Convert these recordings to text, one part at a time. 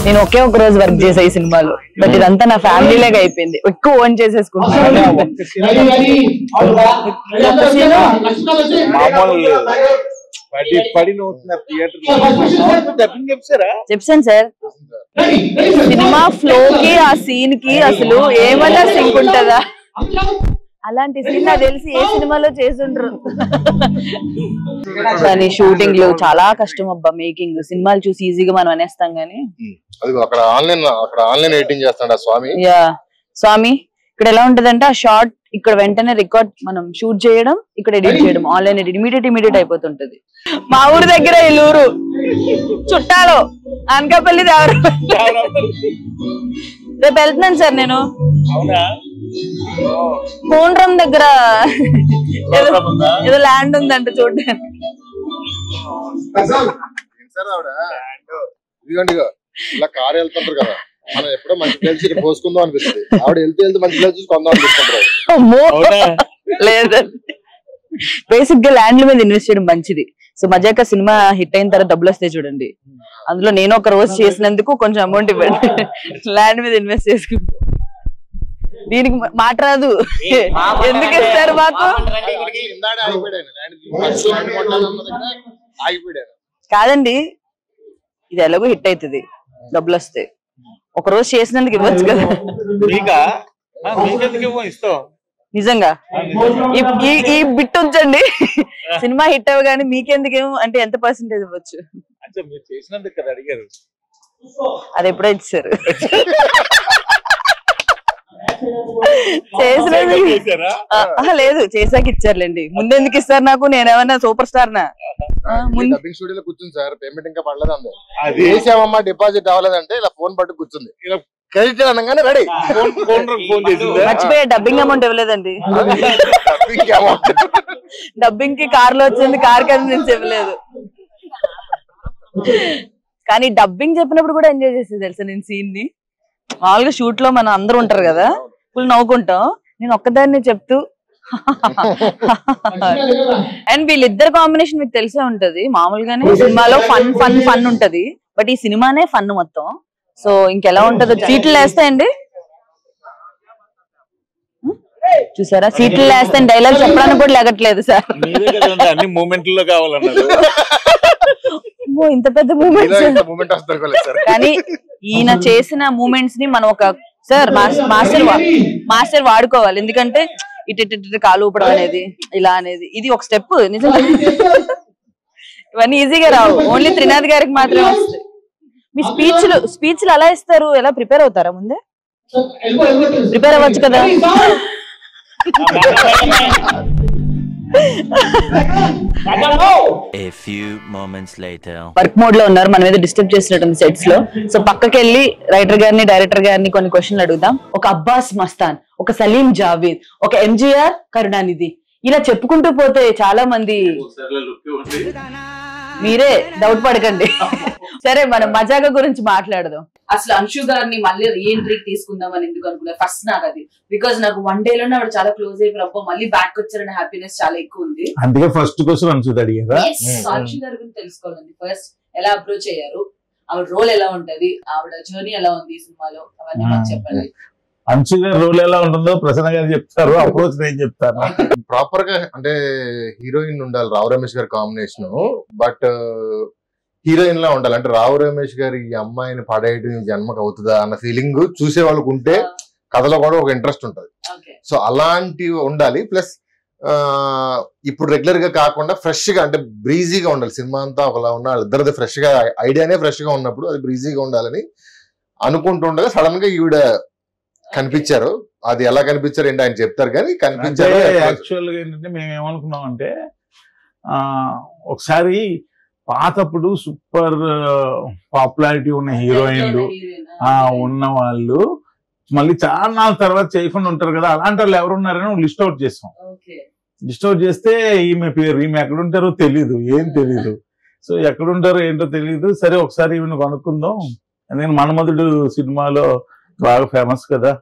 నేను ఒకే ఒక రోజు వర్క్ చేసా ఈ సినిమాలో, బట్ ఇదంతా నా ఫ్యామిలీ లాగా అయిపోయింది. ఎక్కువ ఓన్ చేసేసుకుంటాను. చెప్పాను సార్, సినిమా ఫ్లో కి ఆ సీన్ కి అసలు ఏమన్నా సింక్ ఉంటుందా? అలాంటి సీన్ నాకు తెలిసి ఏ సినిమాలో చేసుండ్రు. కానీ షూటింగ్ లో చాలా కష్టం అబ్బా. మేకింగ్ సినిమాలు చూసి ఈజీగా మనం అనేస్తాం గానీ అక్కడ ఆన్లైన్ ఎడిటింగ్ చేస్తాడు స్వామి. యా స్వామి, ఇక్కడ ఎలా ఉంటదంటే ఆ షార్ట్ ఇక్కడ వెంటనే రికార్డ్ మనం షూట్ చేయడం, ఇక్కడ ఎడిట్ చేయడం, ఆన్లైన్ ఎడిట్ ఇమీడియట్ అయిపోతుంటది. మా ఊరు దగ్గర ఇల్లూరు చుట్టాలు అనకాపల్లి రేపు వెళ్తున్నాను సార్ నేను. కోనరం దగ్గర ఏదో ల్యాండ్ ఉందంట చూడడానికి. ఇలా కారు వెళ్తుంటారు కదా, మనం ఎప్పుడో మంచి ప్లేస్ పోసుకుందాం అనిపిస్తుంది. ఆవిడ వెళ్తే మంచి ప్లేస్ చూసి కొందాం అనిపిస్తుంటారు. లేదండి, బేసిక్ గా ల్యాండ్ల మీద ఇన్వెస్ట్ చేయడం మంచిది. సో మజాక సినిమా హిట్ అయిన తర్వాత డబ్బులు వస్తాయి చూడండి, అందులో నేను ఒక రోజు చేసినందుకు కొంచెం అమౌంట్ ఇవ్వండి. ల్యాండ్ మీద ఇన్వెస్ట్ చేసుకుంటా. దీనికి మాట రాదు, ఎందుకు ఇస్తారు మాకు? కాదండి, ఇది ఎలాగో హిట్ అవుతుంది, డబ్బులు వస్తాయి. ఒక రోజు చేసినందుకు ఇవ్వచ్చు కదా. నిజంగా ఈ బిట్ ఉంచండి, సినిమా హిట్ అవ్వగానే మీకెందుకేమో అంటే ఎంత పర్సెంటేజ్ ఇవ్వచ్చు? అది ఎప్పుడో ఇచ్చారు. లేదు, చేసాక ఇచ్చారులేండి. ముందెందుకు ఇస్తారు నాకు? నేనేమన్నా సూపర్ స్టార్ నా? స్టూడియోలో కూర్చుంది సార్, పేమెంట్ ఇంకా పడలేదండి. వేసామమ్మా డిపాజిట్ అవ్వలేదంటే ఇలా ఫోన్ పట్టు కూర్చుంది. క్రెడిట్ అనగానే రెడీ. మర్చిపోయా, డబ్బింగ్ అమౌంట్ ఇవ్వలేదండి. డబ్బింగ్ కి కార్ లో వచ్చింది, కార్ కన్వీన్స్ ఇవ్వలేదు. కానీ డబ్బింగ్ చెప్పినప్పుడు కూడా ఎంజాయ్ చేసేది తెలుసా నేను సీన్ ని. మామూలుగా షూట్ లో మనం అందరూ ఉంటారు కదా, ఫుల్ నవ్వుకుంటాం. నేను ఒక్కదాన్ని చెప్తూ అండ్ వీళ్ళిద్దరు కాంబినేషన్ మీకు తెలిసే ఉంటది. మామూలుగానే సినిమాలో ఫన్ ఉంటది, బట్ ఈ సినిమానే ఫన్ మొత్తం. సో ఇంకెలా ఉంటదో. సీట్లు వేస్తాయండి, చూసారా? సీట్లు వేస్తే డైలాగ్ చెప్పడానికి కూడా లేగట్లేదు సార్. ఇంత పెద్ద మూమెంట్ కానీ ఈయన చేసిన మూమెంట్స్ ని మనం ఒక మాస్టర్ వాడుకోవాలి. ఎందుకంటే ఇటు కాలు ఊపడం అనేది, ఇలా అనేది, ఇది ఒక స్టెప్. నిజంగా ఇవన్నీ ఈజీగా రావు, ఓన్లీ త్రినాథ్ గారికి మాత్రమే వస్తాయి. మీ స్పీచ్లు అలా ఇస్తారు? ఎలా ప్రిపేర్ అవుతారా? ముందే ప్రిపేర్ అవ్వచ్చు కదా. వర్క్ మోడ్ లో ఉన్నారు, మన మీద డిస్టర్బ్ చేసినట్టు సెట్స్ లో. సో పక్కకి వెళ్ళి రైటర్ గారిని, డైరెక్టర్ గారిని కొన్ని క్వశ్చన్లు అడుగుదాం. ఒక అబ్బాస్ మస్తాన్, ఒక సలీం జావేద్, ఒక ఎంజీఆర్, కరుణానిధి, ఇలా చెప్పుకుంటూ పోతే చాలా మంది. మీరే డౌట్ పడకండి. సరే, మనం మజాగా గురించి మాట్లాడదాం. అసలు అంశు గారిని మళ్ళీ రీఎంట్రీకి తీసుకుందాం అని ఎందుకు అనుకున్నారు? ఫస్ట్ నాకు అది, బికాజ్ నాకు వన్ డే లోనే ఆవిడ చాలా క్లోజ్ అయిపోయి మళ్ళీ బ్యాక్ వచ్చారనే హ్యాపీనెస్ చాలా ఎక్కువ ఉంది. అందుకే ఫస్ట్ క్వశ్చన్ అంశు అడిగారా? అంశు గారి గురించి తెలుసుకోవాలండి. ఫస్ట్ ఎలా అప్రోచ్ అయ్యారు, ఆవిడ రోల్ ఎలా ఉంటది, ఆవిడ జర్నీ ఎలా ఉంది ఈ సినిమాలో, అవన్నీ మాకు చెప్పండి. అంశు గారి రోల్ ఎలా ఉంటుందో ప్రసన్న గారు చెప్తారు, అప్రోచ్ నేను చెప్తాను. ప్రాపర్ గా అంటే హీరోయిన్ ఉండాలి, రావు రమేష్ గారి కాంబినేషన్, బట్ హీరోయిన్ లా ఉండాలి. అంటే రావు రమేష్ గారి ఈ అమ్మాయిని పడేయడం జన్మకు అవుతుందా అన్న ఫీలింగ్ చూసే వాళ్ళకు ఉంటే కథలో కూడా ఒక ఇంట్రెస్ట్ ఉంటది. సో అలాంటివి ఉండాలి. ప్లస్ ఇప్పుడు రెగ్యులర్ గా కాకుండా ఫ్రెష్ గా, అంటే బ్రీజీగా ఉండాలి. సినిమా అంతా ఒకలా ఉన్న వాళ్ళిద్దరిది ఫ్రెష్ గా, ఐడియానే ఫ్రెష్ గా ఉన్నప్పుడు అది బ్రీజీగా ఉండాలని అనుకుంటుండగా సడన్ గా ఈవిడ కనిపించారు. అది ఎలా కనిపించారు ఏంటి ఆయన చెప్తారు, కానీ కనిపించారు. యాక్చువల్ గా ఏంటంటే మేము ఏమనుకున్నాం అంటే, ఒకసారి పాతప్పుడు సూపర్ పాపులారిటీ ఉన్న హీరోయిన్లు ఉన్న వాళ్ళు మళ్ళీ చాలా నాలుగు తర్వాత చేయకుండా ఉంటారు కదా, అలాంటి వాళ్ళు ఎవరున్నారని లిస్ట్ అవుట్ చేస్తాం. లిస్ట్ అవుట్ చేస్తే ఈమె పేరు, ఈమె ఎక్కడుంటారో తెలీదు, ఏం తెలీదు. సో ఎక్కడుంటారో ఏంటో తెలీదు. సరే ఒకసారి ఈమెను కనుక్కుందాం. ఎందుకంటే మన్మధుడు సినిమాలో బాగా ఫేమస్ కదా.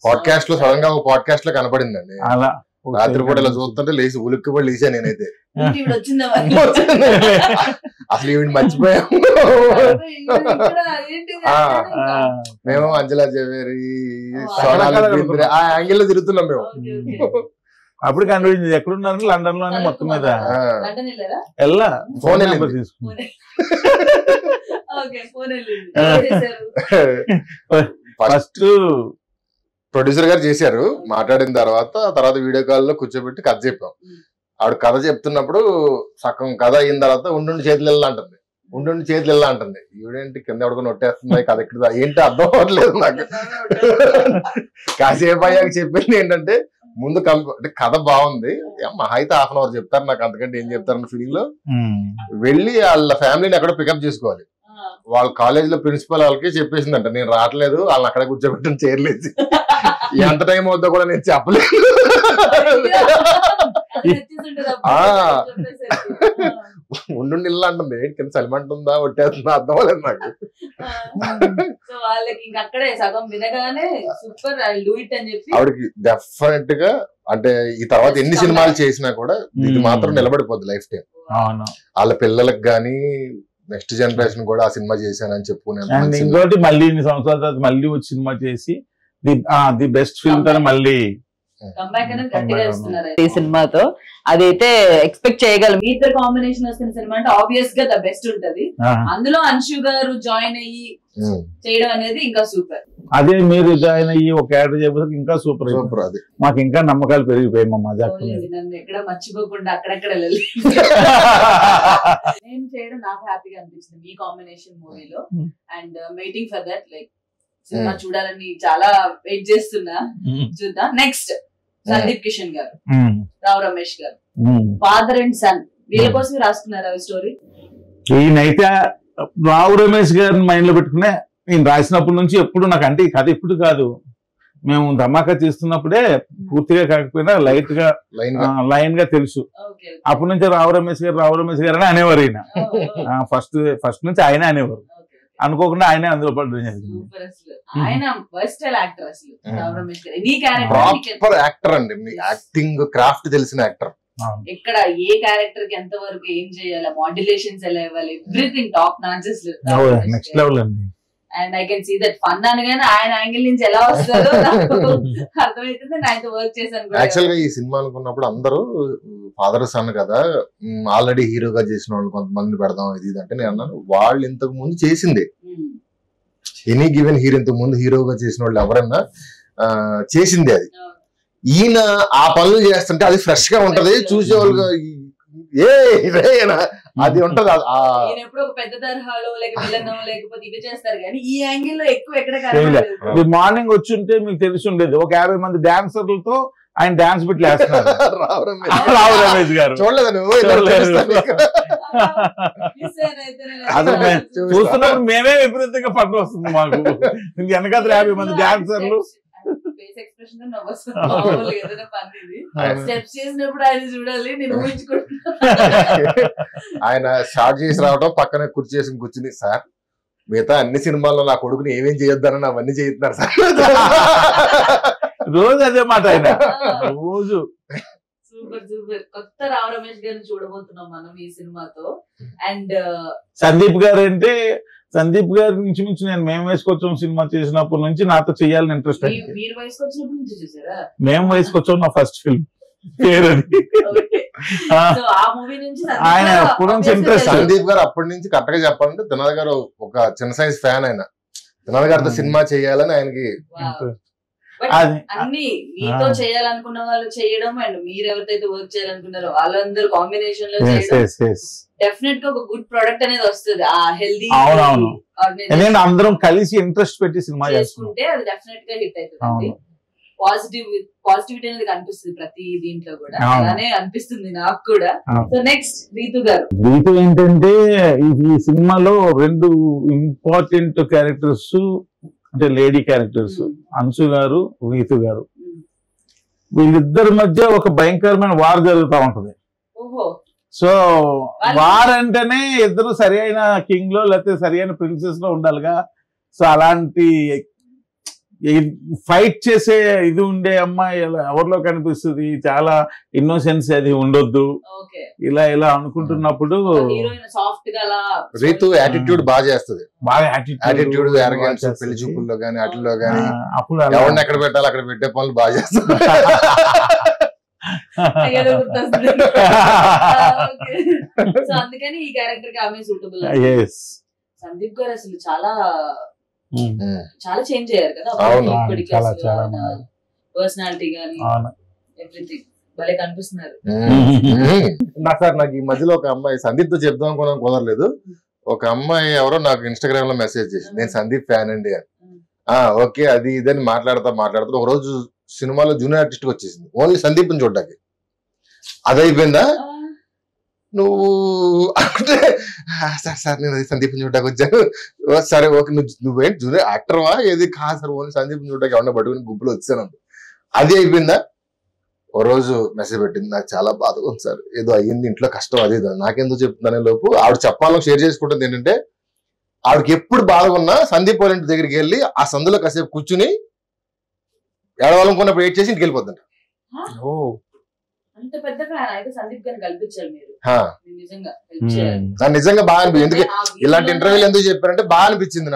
పాడ్కాస్ట్ లో సడన్ గా ఒక పాడ్కాస్ట్ లో కనపడిందండి. అలా రాత్రి కూడా ఇలా చూస్తుంటే లేచి ఉలిక్కి కూడా లేచా నేనైతే. అసలు ఈవిడ మర్చిపోయాం. మేము అంజలా జవేరి, సోనాలి బెంద్రే ఆ యాంగిల్ లో తిరుగుతున్నాం మేము. అప్పుడు కనిపించింది ఎక్కడున్నారు, లండన్ లోనే మొత్తం మీద వెళ్ళా ఫోన్ తీసుకున్నా. ఫస్ట్ ప్రొడ్యూసర్ గారు చేశారు. మాట్లాడిన తర్వాత వీడియో కాల్ లో కూర్చోబెట్టి కథ చెప్పాం. ఆవిడ కథ చెప్తున్నప్పుడు సగం కథ అయిన తర్వాత ఉండి చేతులు వెళ్ళాలంటుంది, ఉండి చేతులు వెళ్ళాలంటుంది. ఈవిడేంటి కింద ఎవడుకొని నొట్టేస్తుంది కథ ఎక్కడ ఏంటి అర్థం అవ్వట్లేదు నాకు. కాసేపు అయ్యాక చెప్పింది ఏంటంటే ముందు అంటే కథ బాగుంది, మహా అయితే హాఫ్ అన్ అవర్ చెప్తారు, నాకు అంతకంటే ఏం చెప్తారన్న ఫీలింగ్ లో వెళ్ళి వాళ్ళ ఫ్యామిలీని ఎక్కడో పికప్ చేసుకోవాలి. వాళ్ళ కాలేజ్ లో ప్రిన్సిపల్ వాళ్ళకి చెప్పేసిందంట నేను రావట్లేదు, వాళ్ళని అక్కడ కూర్చోబెట్టని చేరలేదు, ఎంత టైం అవుతుందో కూడా నేను చెప్పలేదు. ఉండు ఇల్లు అంటుంది, కింద చలిమంటుందా ఒట్టేస్తుందా అర్థం అవ్వలేదు నాకు. ఆవిడకి డెఫినెట్ గా అంటే ఈ తర్వాత ఎన్ని సినిమాలు చేసినా కూడా ఇది మాత్రం నిలబడిపోద్ది లైఫ్ టైం. వాళ్ళ పిల్లలకు గానీ నెక్స్ట్ జనరేషన్ కూడా ఆ సినిమా చేశానని చెప్పుకునే ఇంకోటి మళ్ళీ ఇన్ని సంవత్సరాల తర్వాత మళ్ళీ వచ్చి సినిమా చేసి ది బెస్ట్ ఫిల్మ్ తన మళ్ళీ ఈ సినిమాతో అదైతే ఎక్స్పెక్ట్ చేయగలం. మీ ఇద్దరు కాంబినేషన్ వస్తున్న సినిమా అంటే ఆబ్వియస్ గా ద బెస్ట్ ఉంటది. అందులో అంశు గారు జాయిన్ అయ్యి చేయడం అనేది ఇంకా సూపర్. అదే మీరు జాయిన్ అయ్యి ఒక క్యారెక్టర్ చేయబోతే ఇంకా సూపర్. అది మాకు ఇంకా నమ్మకాలు పెరిగిపోయాయి. మా మజాక్ నన్ను ఎక్కడ మర్చిపోకుండా అక్కడెక్కడ నేను చేయడం నాకు హ్యాపీగా అనిపించింది మీ కాంబినేషన్ మూవీలో. And waiting for that like cinema చూడాలని చాలా వెయిట్ చేస్తున్నా. చూద్దాం. నెక్స్ట్ సందీప్ కిషన్ గారు, రావు రమేష్ గారు, ఫాదర్ అండ్ సన్, వీళ్ళ కోసం రాసుకున్నారు అవి స్టోరీ. ఈయనైతే రావు రమేష్ గారిని మైండ్ లో పెట్టుకునే నేను రాసినప్పటి నుంచి ఎప్పుడు నాకు అంటే ఈ కథ ఇప్పుడు కాదు, మేము ధమాకా తీస్తున్నప్పుడే పూర్తిగా కాకపోయినా లైట్ గా లైన్ గా తెలుసు. అప్పటి నుంచి రావు రమేష్ గారు అని అనేవారు. ఈయన ఫస్ట్ నుంచి ఆయన అనేవారు, అనుకోకుండా ఆయనే అందులో పడ్డం జరిగింది. ప్రాపర్ యాక్టర్ అండి, మీ యాక్టింగ్ క్రాఫ్ట్ తెలిసిన యాక్టర్. ఇక్కడ ఏ క్యారెక్టర్ కి ఎంత వరకు ఏం చేయాలి, మాడ్యులేషన్స్ ఎలా ఇవ్వాలి, everything top notches next level అండి. And I can see that fun అనగానే ఆయన యాంగిల్ నుంచి ఎలా వస్తుందో అర్థమవుతుంది. ఆయనతో వర్క్ చేశాను. యాక్చువల్ గా ఈ సినిమా అనుకున్నప్పుడు అందరూ ఫాదర్ సన్ కదా, ఆల్రెడీ హీరోగా చేసిన వాళ్ళు కొంతమంది పెడదాం ఇది అంటే నేను అన్నాను వాళ్ళు ఇంతకు ముందు చేసింది. ఎనీ గివెన్ హీరో ఇంతకు ముందు హీరోగా చేసిన వాళ్ళు ఎవరన్నా చేసింది. అది ఈయన ఆ పనులు చేస్తుంటే అది ఫ్రెష్ గా ఉంటది, చూసేవాళ్ళుగా అది ఉంటది. పెద్ద తరహాలో లేకపోతే ఇవి చేస్తారు కానీ ఈ యాంగిల్ లో ఎక్కువ ఎక్కడ మార్నింగ్ వచ్చి ఉంటే మీకు తెలిసి ఉండేది ఒక 50 మంది డాన్సర్లతో ఆయన డాన్స్ బిట్లు వేస్తున్నారు. రావు రమేష్ గారు చూస్తున్నప్పుడు మేమే విపరీతంగా పట్టు వస్తుంది మాకు. వెనకాల 50 మంది డాన్సర్లు ఆయన స్టార్ట్ చేసి రావడం పక్కన కుర్చీ చేసి కూర్చుని సార్ మిగతా అన్ని సినిమాల్లో నా కొడుకుని ఏమేం చేయొద్దని అవన్నీ చేస్తున్నారు సార్. రోజు అదే మాట ఆయన రోజు. Super super. కొత్త రావు రమేష్ గారిని చూడబోతున్నాం మనం ఈ సినిమాతో. అండ్ సందీప్ గారు అంటే సందీప్ గారి నుంచి మించి నేను మేము వేసుకొచ్చాం సినిమా చేసినప్పటి నుంచి నాతో చెయ్యాలని ఇంట్రెస్ట్ అయింది. మీరు వేసుకొచ్చినప్పటి నుంచి చూసారా? మేము వేసుకొచ్చాం నా ఫస్ట్ ఫిల్మ్ పేరు అది. ఆయన అప్పటి నుంచి ఇంట్రెస్ట్. సందీప్ గారు అప్పటి నుంచి కరెక్ట్ గా చెప్పాలంటే దినాల్ గారు ఒక చిన్న సైజ్ ఫ్యాన్. ఆయన దినాల్ గారితో సినిమా చేయాలని ఆయనకి అన్ని మీతో చేయాలనుకున్న వాళ్ళు చేయడం అండ్ మీరు ఎవరితో వర్క్ చేయాలనుకున్నారో వాళ్ళందరూ కాంబినేషన్ లో చేయడం డెఫినెట్ గా ఒక గుడ్ ప్రొడక్ట్ అనేది వస్తుంది. ఆ హెల్దీ అందరం కలిసి ఇంట్రెస్ట్ పెట్టి సినిమా చేసుకుంటే అది డెఫినెట్ గా హిట్ అవుతుంది. పాజిటివిటీ అనేది కనిపిస్తుంది ప్రతి దీంట్లో కూడా. అలానే అనిపిస్తుంది నాకు కూడా. సో నెక్స్ట్ రీతు గారు. రీతు ఏంటంటే ఈ సినిమాలో 2 ఇంపార్టెంట్ క్యారెక్టర్స్ అంటే లేడీ క్యారెక్టర్స్ అంశు గారు, రీతు గారు. వీళ్ళిద్దరి మధ్య ఒక భయంకరమైన వార్ జరుగుతూ ఉంటది. సో వార్ అంటేనే ఇద్దరు సరి అయిన కింగ్ లో లేకపోతే సరి అయిన ప్రిన్సెస్ లో ఉండాలిగా. సో అలాంటి ఫైట్ చేసే ఇది ఉండే అమ్మాయి ఎవరిలో కనిపిస్తుంది, చాలా ఇన్నోసెన్స్ అది ఉండొద్దు ఇలా ఇలా అనుకుంటున్నప్పుడు రీతు యాటిట్యూడ్ బాగా చేస్తుంది, బాగా యాటిట్యూడ్ అరగెన్స్ పెళ్లి చూపుల్లో గానీ వాటిల్లో గానీ ఎవరిని ఎక్కడ పెట్టాలి అక్కడ పెట్టే పనులు బాగా చేస్తుంది. అందుకని ఈ క్యారెక్టర్ కి ఆమె సూటబుల్. సందీప్ గారు అసలు చాలా చాలా చేంజ్ అయ్యారు కదా పర్సనాలిటీ గానీ ఎవ్రీథింగ్ భలే కనిపిస్తున్నారు. సార్ నాకు ఈ మధ్యలో ఒక అమ్మాయి సందీప్ తో చెప్దాం అనుకున్నాం కుదరలేదు. ఒక అమ్మాయి ఎవరో నాకు ఇన్స్టాగ్రామ్ లో మెసేజ్ చేసింది, నేను సందీప్ ఫ్యాన్ అండి అని. ఓకే అది ఇదని మాట్లాడుతా ఒక రోజు సినిమాలో జూనియర్ ఆర్టిస్ట్ వచ్చేసింది ఓన్లీ సందీప్ ని చూడడానికి. అదైపోయిందా నువ్వు అంటే సార్ నేను సందీప్ చూడడానికి వచ్చాను. సరే ఓకే నువ్వేంటి జూనియర్ యాక్టర్వా ఏది కాదు సార్ ఓన్లీ సందీప్ చూడడానికి ఎవరన్నా పట్టుకుని గుంపులో వచ్చాను. అది అయిపోయిందా. ఓ రోజు మెసేజ్ పెట్టింది, నాకు చాలా బాధగా ఉంది సార్, ఏదో అయ్యింది ఇంట్లో కష్టం అది నాకెందుకు చెప్తుందనే లోపు ఆవిడ చెప్పాలని షేర్ చేసుకుంటుంది ఏంటంటే ఆవిడకి ఎప్పుడు బాధగా ఉన్నా సందీప్ వాళ్ళ ఇంటి దగ్గరికి వెళ్ళి ఆ సందులో కాసేపు కూర్చుని ఏడవాలనుకున్నప్పుడు వెయిట్ చేసి ఇంటికి వెళ్ళిపోతుంట. అంత పెద్ద ఫ్యాన్ అయితే సందీప్ గారిని కల్పించారు మీరు. నిజంగా బాగా అనిపించింది. ఎందుకు ఇలాంటి ఇంటర్వ్యూలు ఎందుకు చెప్పారంటే బాగా అనిపించింది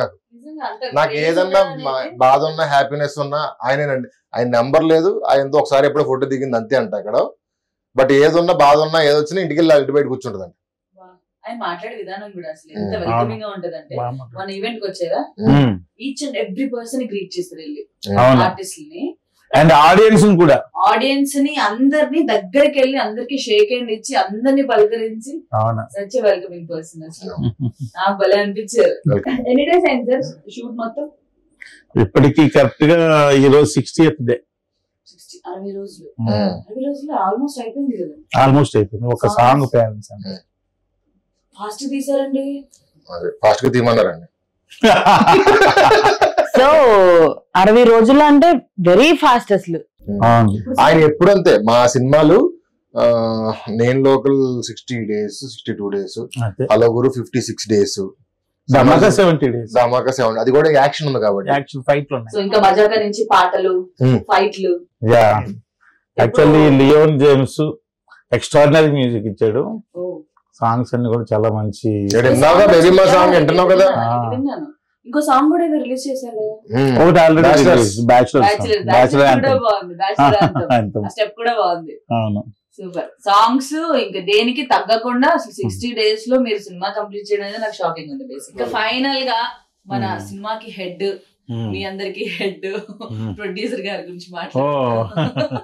నాకు ఏదన్నా బాధ ఉన్నా హ్యాపీనెస్ ఉన్నా ఆయనేనండి. ఆయన నెంబర్ లేదు, ఆయనతో ఒకసారి ఎప్పుడో ఫోటో దిగింది అంతే అంట అక్కడ. బట్ ఏదున్నా బాధ ఉన్నా ఏదొచ్చినా ఇంటికి వెళ్ళి ఇంటి బయటకు కూర్చుంటదండి. ఆయన మాట్లాడే విధానం కూడా అసలు ఎంత వెల్కమింగ్ గా ఉంటదంటే మన ఈవెంట్ కి వచ్చారా each and every person greet చేస్తారు వెళ్ళి ఆర్టిస్ట్ ని అండ్ ఆడియన్స్ ని అందరినీ దగ్గరికి వెళ్ళి అందరికి షేక్ హ్యాండ్ ఇచ్చి అందరినీ పలకరించి సచ్ వెల్కమింగ్ పర్సన్. అసలు నాకు భలే అనిపించారు. ఎన్ని డేస్ అయింది సార్ షూట్ మొత్తం? ఇప్పటికి కరెక్ట్ గా ఈ రోజు 60th డే. 60 రోజులు 60 రోజులు ఆల్మోస్ట్ అయిపోయింది కదా. ఆల్మోస్ట్ అయిపోయింది. ఒక సాంగ్ పేరెంట్స్ అంటే ఫాస్ట్ తీసారండి. ఫాస్ట్ గా తీయమన్నారండి. సో 60 రోజులు అంటే వెరీ ఫాస్ట్ అసలు. ఆయన ఎప్పుడు అంతే మా సినిమాలు నేను లోకల్ 60 days 62 days, అలగురు 56 days, ధమాకా 70 days, ధమాకా 70. అది కూడా యాక్షన్ ఉంది కాబట్టి యాక్షన్ ఫైట్ లో. సో ఇంకా మజాకా నుంచి పాటలు ఫైట్లు. Yeah actually Leon James extraordinary music ఇచ్చాడు. సాంగ్స్ అన్ని కూడా చాలా మంచి. వింటున్నావు కదా. ఇంకో సాంగ్ కూడా ఏదో రిలీజ్ చేశారు. ఒకటి ఆల్రెడీ బ్యాచులర్ స్టెప్ కూడా బాగుంది. Super songs. ఇంకా దేనికి తగ్గకుండా అసలు 60 days లో మీరు సినిమా కంప్లీట్ చేయడం అనేది నాకు షాకింగ్ ఉంది. బేసిక్ గా ఫైనల్ గా మన సినిమాకి హెడ్ మీ అందరికి హెడ్ ప్రొడ్యూసర్ గారి గురించి మాట్లాడుతున్నారు.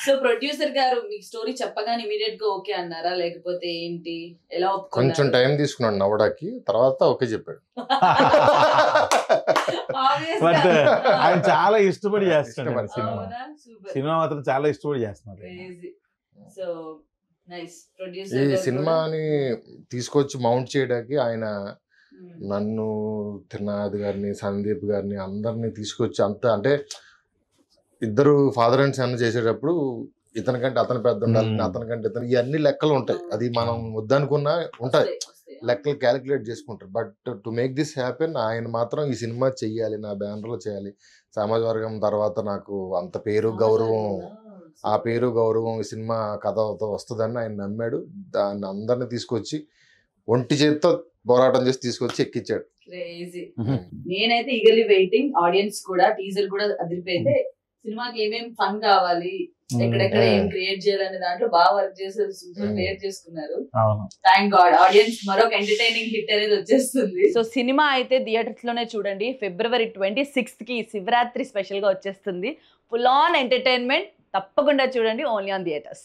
సో ప్రొడ్యూసర్ గారు మీకు స్టోరీ చెప్పగానే ఇమీడియట్ గా ఓకే అన్నారా లేకపోతే ఏంటి ఎలా? కొంచెం టైం తీసుకున్నాడు నవ్వడానికి, తర్వాత ఓకే చెప్పాడు. ఆయన చాలా ఇష్టపడి చేస్తున్నాడు సినిమా మాత్రం చాలా ఇష్టపడి చేస్తున్నారు. So nice. ఈ సినిమాని తీసుకొచ్చి మౌంట్ చేయడానికి ఆయన నన్ను, త్రినాథ్ గారిని, సందీప్ గారిని అందరినీ తీసుకొచ్చి అంత అంటే ఇద్దరు ఫాదర్ అండ్ సన్ చేసేటప్పుడు ఇతనికంటే అతను పెద్ద ఉండాలి, అతనికంటే ఇతను, ఇవన్నీ లెక్కలు ఉంటాయి. అది మనం వద్దనుకున్నా ఉంటాయి, లెక్కలు క్యాలిక్యులేట్ చేసుకుంటారు. But to make this happen ఆయన మాత్రం ఈ సినిమా చెయ్యాలి, నా బ్యానర్లో చేయాలి, సమాజ వర్గం తర్వాత నాకు అంత పేరు గౌరవం, ఆ పేరు గౌరవం ఈ సినిమా కథతో వస్తుందని ఆయన నమ్మాడు. దాన్ని అందరిని తీసుకొచ్చి ఒంటి చేతితో పోరాటం చేసి తీసుకొచ్చి ఎక్కించాడు. నేనైతే ఈగర్లీ వెయిటింగ్. ఆడియన్స్ కూడా టీజర్ కూడా అదిరిపోయితే సినిమాకి ఏమేమి ఫన్ కావాలి, ఎక్కడెక్కడ ఏం క్రియేట్ చేయాలనే దాంట్లో బాగా వర్క్ చేసి క్రియేట్ చేసుకున్నారు. థ్యాంక్ గాడ్ ఆడియన్స్ మరొక ఎంటర్టైనింగ్ హిట్ అనేది వచ్చేస్తుంది. సో సినిమా అయితే థియేటర్స్ లోనే చూడండి. February 26th కి శివరాత్రి స్పెషల్ గా వచ్చేస్తుంది. ఫుల్ ఆన్ ఎంటర్టైన్మెంట్ తప్పకుండా చూడండి. Only on theatres.